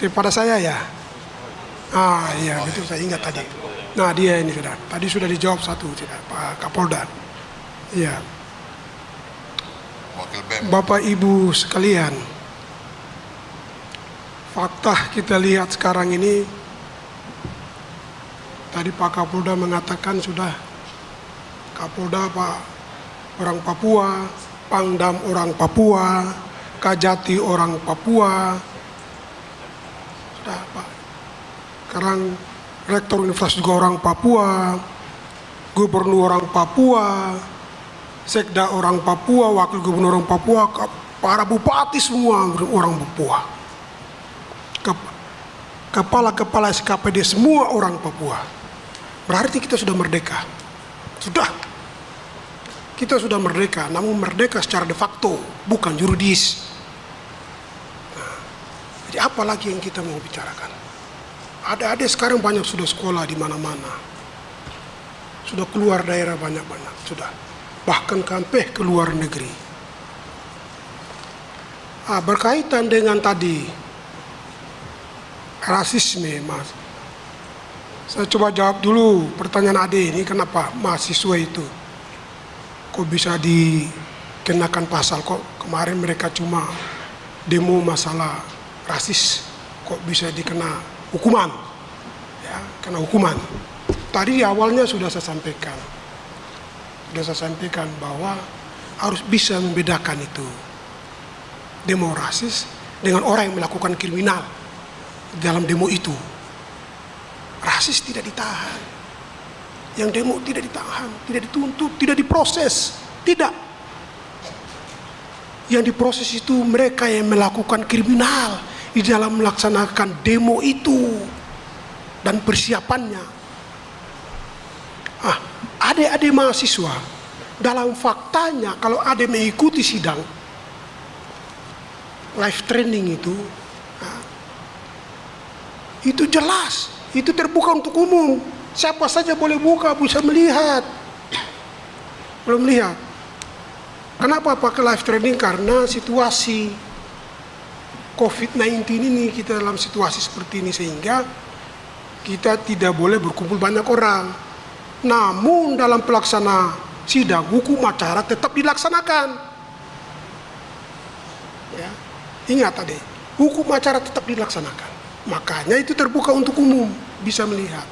kepada saya ya. Iya gitu, saya ingat tadi. Nah dia ini sudah, tadi sudah dijawab satu sudah Pak Kapolda. Iya. Bapak Ibu sekalian, fakta kita lihat sekarang ini, tadi Pak Kapolda mengatakan sudah, Kapolda Pak orang Papua, Pangdam orang Papua, Kajati orang Papua, sudah Pak. Sekarang Rektor Universitas juga orang Papua, Gubernur orang Papua, Sekda orang Papua, Wakil Gubernur orang Papua, para bupati semua orang Papua, kepala-kepala SKPD semua orang Papua. Berarti kita sudah merdeka. Sudah. Kita sudah merdeka, namun merdeka secara de facto, bukan yuridis. Nah, jadi apa lagi yang kita mau bicarakan? Adik-adik sekarang banyak sudah sekolah di mana-mana. Sudah keluar daerah banyak-banyak, sudah. Bahkan sampai ke luar negeri. Berkaitan dengan tadi rasisme, Mas. Saya coba jawab dulu pertanyaan adik ini, kenapa mahasiswa itu kok bisa dikenakan pasal, kok kemarin mereka cuma demo masalah rasis, kok bisa dikena hukuman, ya, kena hukuman. Tadi di awalnya sudah saya sampaikan bahwa harus bisa membedakan itu demo rasis dengan orang yang melakukan kriminal dalam demo itu. Rasis tidak ditahan, yang demo tidak ditahan, tidak dituntut, tidak diproses, tidak. Yang diproses itu mereka yang melakukan kriminal di dalam melaksanakan demo itu dan persiapannya. Adik-adik mahasiswa, dalam faktanya kalau ada mengikuti sidang live training itu jelas, itu terbuka untuk umum. Siapa saja boleh buka, bisa melihat. Belum melihat. Kenapa pakai live training? Karena situasi COVID-19 ini, kita dalam situasi seperti ini, sehingga kita tidak boleh berkumpul banyak orang. Namun dalam pelaksana sidang, hukum acara tetap dilaksanakan. Ya. Ingat tadi, hukum acara tetap dilaksanakan. Makanya itu terbuka untuk umum, bisa melihat.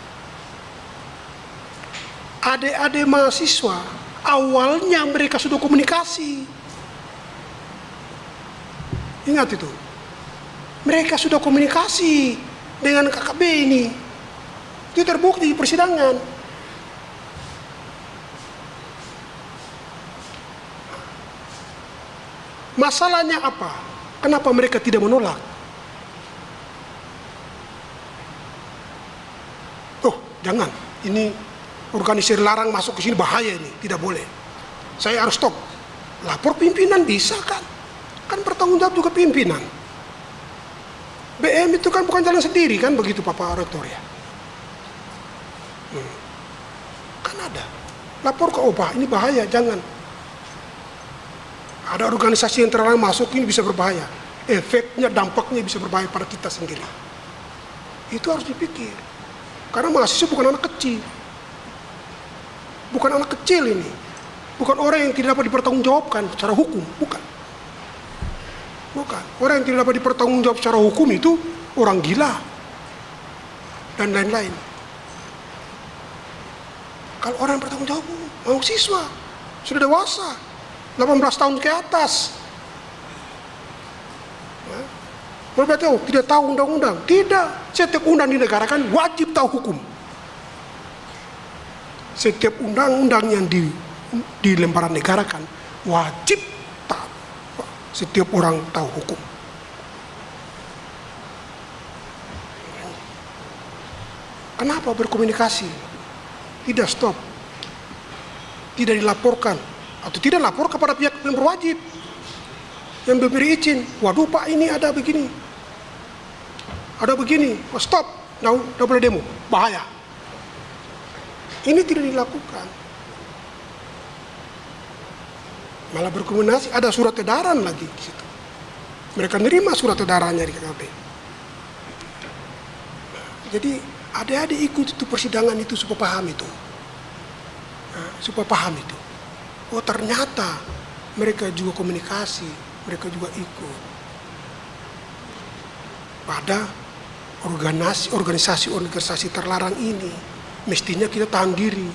Adik-adik mahasiswa, awalnya mereka sudah komunikasi. Ingat itu. Mereka sudah komunikasi dengan KKB ini. Itu terbukti di persidangan. Masalahnya apa? Kenapa mereka tidak menolak? Oh, jangan. Ini organisasi larang masuk ke sini, bahaya ini, tidak boleh. Saya harus stop. Lapor pimpinan bisa kan? Kan bertanggung jawab juga pimpinan. BM itu kan bukan jalan sendiri kan, begitu Bapak Rektor ya. Kan ada. Lapor ke OPA, ini bahaya, jangan. Ada organisasi yang terlarang masuk, ini bisa berbahaya. Efeknya, dampaknya bisa berbahaya pada kita sendiri. Itu harus dipikir. Karena mahasiswa bukan anak kecil. Bukan anak kecil ini. Bukan orang yang tidak dapat dipertanggungjawabkan secara hukum, bukan. Bukan. Orang yang tidak dapat dipertanggungjawab secara hukum itu orang gila dan lain-lain. Kalau orang bertanggung jawab, mau siswa sudah dewasa, 18 tahun ke atas. Mereka tahu, tidak tahu undang-undang. Tidak, setiap undang di negara kan wajib tahu hukum. Setiap undang-undang yang di lembaran negara kan wajib tahu. Setiap orang tahu hukum. Kenapa berkomunikasi? Tidak stop. Tidak dilaporkan. Atau tidak lapor kepada pihak yang berwajib. Yang memberi izin. Waduh Pak, ini ada begini. Ada begini. Oh, stop. Nggak boleh demo. Bahaya. Ini tidak dilakukan. Malah berkomunikasi. Ada surat edaran lagi di situ. Mereka nerima surat edarannya di KKP. Jadi adik-adik ikut itu persidangan itu supaya paham itu. Supaya paham itu. Oh ternyata mereka juga komunikasi, mereka juga ikut. Pada organisasi terlarang ini, mestinya kita tahan diri,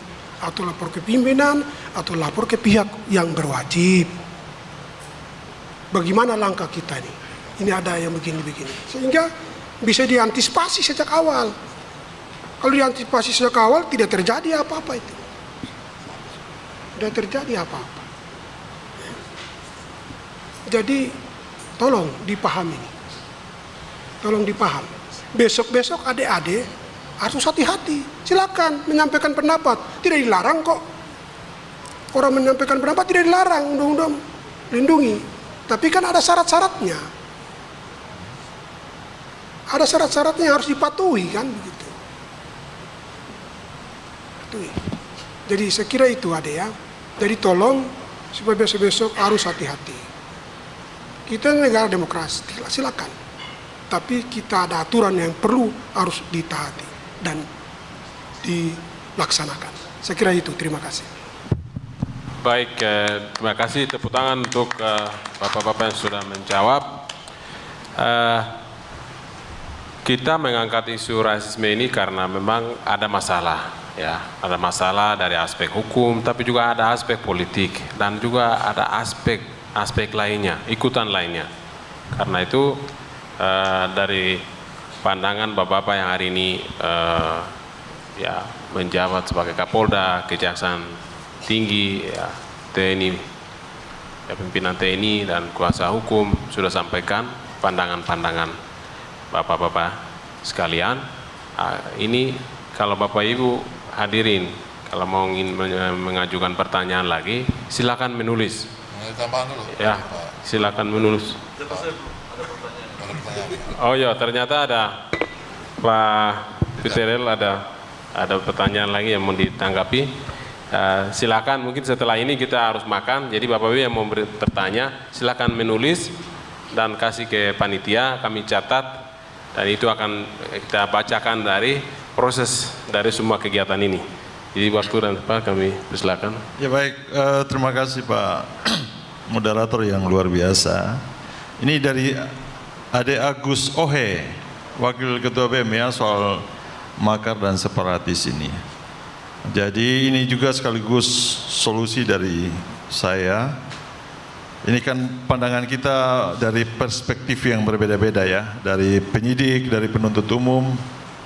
atau lapor ke pimpinan, atau lapor ke pihak yang berwajib. Bagaimana langkah kita ini? Ini ada yang begini-begini. Sehingga bisa diantisipasi sejak awal. Kalau diantisipasi sejak awal, tidak terjadi apa-apa itu. Tidak terjadi apa-apa. Jadi, tolong dipahami. Tolong dipahami. Besok-besok adik-adik harus hati-hati. Silakan menyampaikan pendapat. Tidak dilarang kok. Orang menyampaikan pendapat tidak dilarang. Undang-undang lindungi. Tapi kan ada syarat-syaratnya. Ada syarat-syaratnya yang harus dipatuhi kan begitu. Jadi saya kira itu adik ya. Jadi tolong supaya besok-besok harus hati-hati. Kita negara demokrasi, silakan. Tapi kita ada aturan yang perlu harus ditaati dan dilaksanakan. Saya kira itu. Terima kasih.
Baik, terima kasih. Tepuk tangan untuk Bapak-Bapak yang sudah menjawab. Kita mengangkat isu rasisme ini karena memang ada masalah. Ya, ada masalah dari aspek hukum, tapi juga ada aspek politik dan juga ada aspek lainnya, ikutan lainnya. Karena itu dari pandangan Bapak-Bapak yang hari ini ya menjabat sebagai Kapolda, Kejaksaan Tinggi, ya, TNI, ya, pimpinan TNI dan kuasa hukum sudah sampaikan pandangan-pandangan Bapak-Bapak sekalian. Ini kalau Bapak Ibu hadirin, kalau mau ingin mengajukan pertanyaan lagi, silakan menulis. Ya, silakan menulis. Oh ya, ternyata ada Pak Fiterel, ada pertanyaan lagi yang mau ditanggapi. Silakan, mungkin setelah ini kita harus makan. Jadi Bapak Ibu yang mau bertanya, silakan menulis dan kasih ke panitia, kami catat dan itu akan kita bacakan dari proses dari semua kegiatan ini. Jadi waktu dan Pak kami persilakan.
Ya baik, terima kasih Pak moderator yang luar biasa. Ini dari Ade Agus Ohe, Wakil Ketua BEM ya, soal makar dan separatis ini. Jadi ini juga sekaligus solusi dari saya. Ini kan pandangan kita dari perspektif yang berbeda-beda ya, dari penyidik, dari penuntut umum.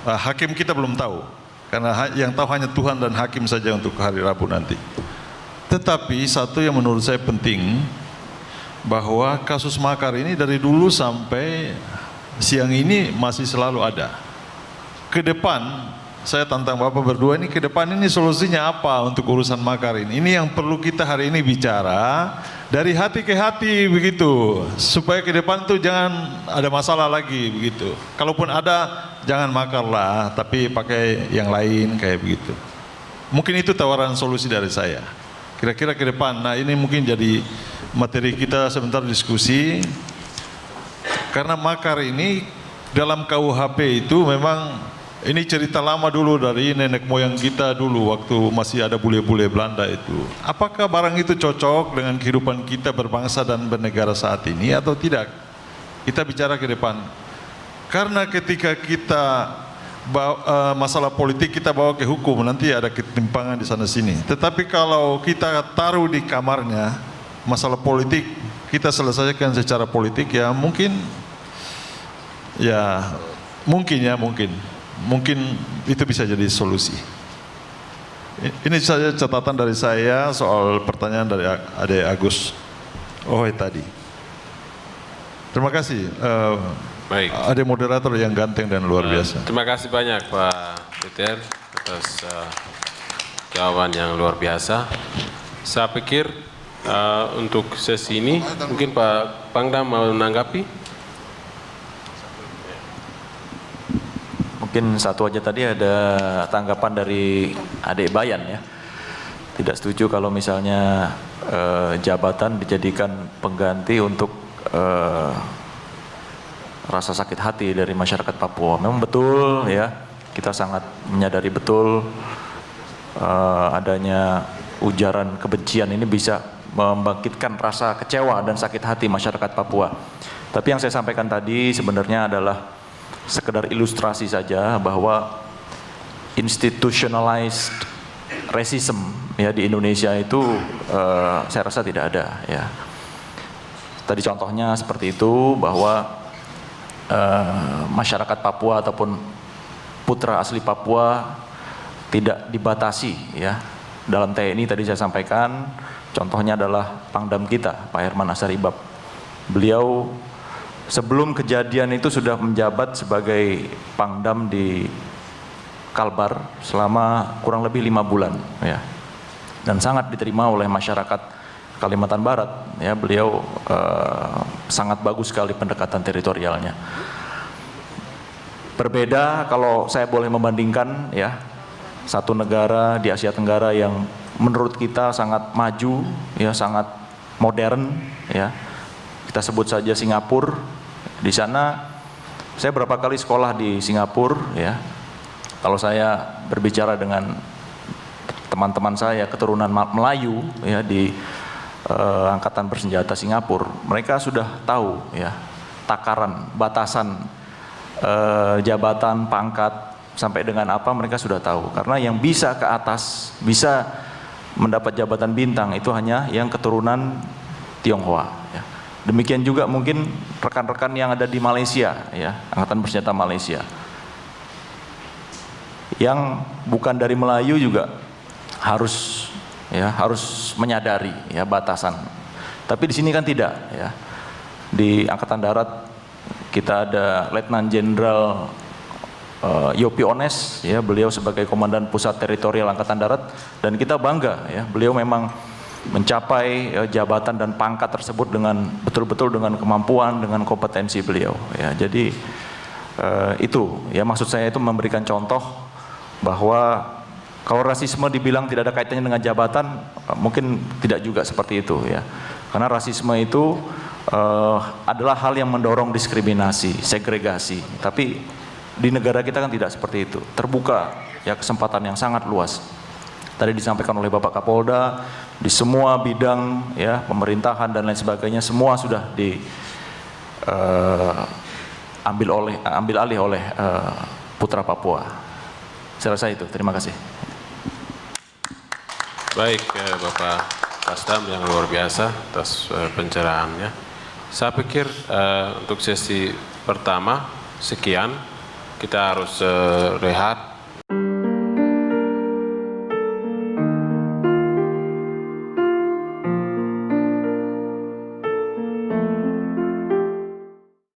Hakim kita belum tahu, karena yang tahu hanya Tuhan dan hakim saja untuk hari Rabu nanti. Tetapi satu yang menurut saya penting, bahwa kasus makar ini dari dulu sampai siang ini masih selalu ada. Ke depan, saya tantang Bapak berdua ini, ke depan ini solusinya apa untuk urusan makar ini? Ini yang perlu kita hari ini bicara dari hati ke hati begitu, supaya ke depan tuh jangan ada masalah lagi begitu. Kalaupun ada, jangan makar lah, tapi pakai yang lain kayak begitu. Mungkin itu tawaran solusi dari saya. Kira-kira ke depan, nah ini mungkin jadi materi kita sebentar diskusi. Karena makar ini dalam KUHP itu memang ini cerita lama dulu dari nenek moyang kita dulu waktu masih ada bule-bule Belanda itu. Apakah barang itu cocok dengan kehidupan kita berbangsa dan bernegara saat ini atau tidak? Kita bicara ke depan. Karena ketika kita masalah politik kita bawa ke hukum, nanti ada ketimpangan di sana sini. Tetapi kalau kita taruh di kamarnya masalah politik, kita selesaikan secara politik, ya mungkin itu bisa jadi solusi. Ini saja catatan dari saya soal pertanyaan dari Ade Agus Ohe tadi. Terima kasih.
Baik.
Ada moderator yang ganteng dan luar biasa.
Terima kasih banyak Pak Peter atas jawaban yang luar biasa. Saya pikir untuk sesi ini mungkin Pak Pangdam mau menanggapi.
Mungkin satu aja, tadi ada tanggapan dari Adik Bayan ya. Tidak setuju kalau misalnya jabatan dijadikan pengganti untuk rasa sakit hati dari masyarakat Papua. Memang betul ya, kita sangat menyadari betul adanya ujaran kebencian ini bisa membangkitkan rasa kecewa dan sakit hati masyarakat Papua. Tapi yang saya sampaikan tadi sebenarnya adalah sekedar ilustrasi saja bahwa institutionalized racism ya di Indonesia itu saya rasa tidak ada ya. Tadi contohnya seperti itu, bahwa masyarakat Papua ataupun putra asli Papua tidak dibatasi ya. Dalam TNI tadi saya sampaikan, contohnya adalah Pangdam kita, Pak Herman Asaribab. Beliau sebelum kejadian itu sudah menjabat sebagai Pangdam di Kalbar selama kurang lebih 5 bulan ya. Dan sangat diterima oleh masyarakat Kalimantan Barat ya. Beliau sangat bagus sekali pendekatan teritorialnya. Berbeda kalau saya boleh membandingkan ya, satu negara di Asia Tenggara yang menurut kita sangat maju ya, sangat modern ya. Kita sebut saja Singapura. Di sana saya berapa kali sekolah di Singapura ya. Kalau saya berbicara dengan teman-teman saya keturunan Melayu ya di Angkatan Bersenjata Singapura, mereka sudah tahu ya takaran, batasan jabatan, pangkat sampai dengan apa, mereka sudah tahu. Karena yang bisa ke atas, bisa mendapat jabatan bintang itu hanya yang keturunan Tionghoa ya. Demikian juga mungkin rekan-rekan yang ada di Malaysia ya, Angkatan Bersenjata Malaysia. Yang bukan dari Melayu juga harus menyadari ya batasan. Tapi di sini kan tidak ya. Di Angkatan Darat kita ada Letnan Jenderal Yopi Ones ya, beliau sebagai Komandan Pusat Teritorial Angkatan Darat, dan kita bangga ya, beliau memang mencapai jabatan dan pangkat tersebut dengan betul-betul dengan kemampuan, dengan kompetensi beliau ya. Jadi itu ya, maksud saya itu memberikan contoh bahwa kalau rasisme dibilang tidak ada kaitannya dengan jabatan, mungkin tidak juga seperti itu ya. Karena rasisme itu adalah hal yang mendorong diskriminasi, segregasi. Tapi di negara kita kan tidak seperti itu. Terbuka ya, kesempatan yang sangat luas. Tadi disampaikan oleh Bapak Kapolda, di semua bidang ya, pemerintahan dan lain sebagainya, semua sudah ambil alih oleh putra Papua. Saya rasa itu. Terima kasih.
Baik, Bapak Kasdam yang luar biasa atas pencerahannya. Saya pikir untuk sesi pertama sekian, kita harus rehat